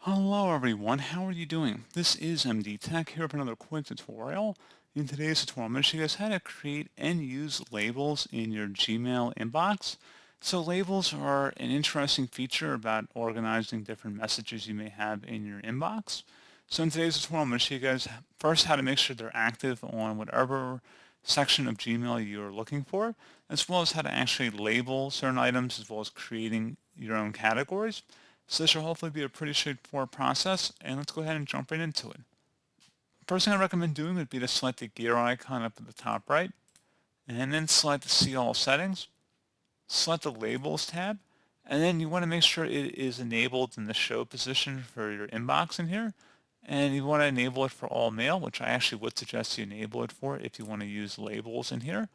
Hello everyone, how are you doing? This is MD Tech here with another quick tutorial. In today's tutorial, I'm going to show you guys how to create and use labels in your Gmail inbox. So labels are an interesting feature about organizing different messages you may have in your inbox. So in today's tutorial, I'm going to show you guys first how to make sure they're active on whatever section of Gmail you're looking for, as well as how to actually label certain items, as well as creating your own categories. So this should hopefully be a pretty straightforward process, and let's go ahead and jump right into it. First thing I recommend doing would be to select the gear icon up at the top right, and then select the See All settings, select the Labels tab, and then you want to make sure it is enabled in the show position for your inbox in here, and you want to enable it for all mail, which I actually would suggest you enable it for if you want to use labels in here.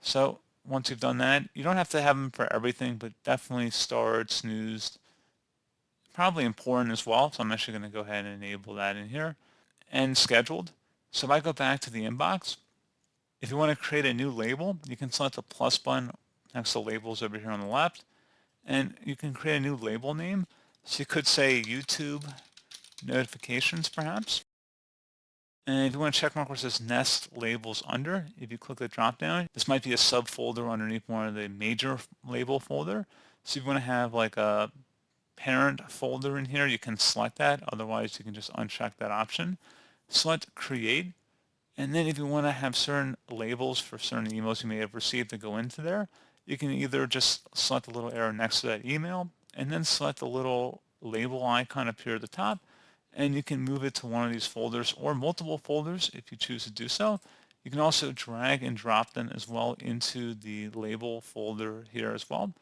So once you've done that, you don't have to have them for everything, but definitely starred, snoozed, probably important as well, so I'm actually going to go ahead and enable that in here, and scheduled. So if I go back to the inbox, if you want to create a new label, you can select the plus button next to labels over here on the left, and you can create a new label name. So you could say YouTube notifications perhaps. And if you want to check mark where it says nest labels under, if you click the drop down, this might be a subfolder underneath one of the major label folder. So if you want to have like a parent folder in here, you can select that. Otherwise, you can just uncheck that option. Select create. And then if you want to have certain labels for certain emails you may have received to go into there, you can either just select the little arrow next to that email and then select the little label icon up here at the top, and you can move it to one of these folders or multiple folders if you choose to do so. You can also drag and drop them as well into the label folder here as well.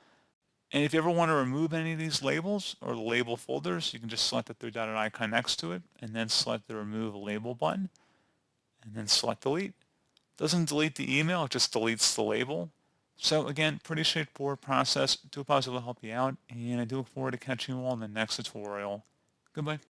And if you ever want to remove any of these labels or the label folders, you can just select the three-dotted icon next to it and then select the remove label button and then select delete. Doesn't delete the email, it just deletes the label. So again, pretty straightforward process. Do hope I was able to help you out, and I do look forward to catching you all in the next tutorial. Goodbye.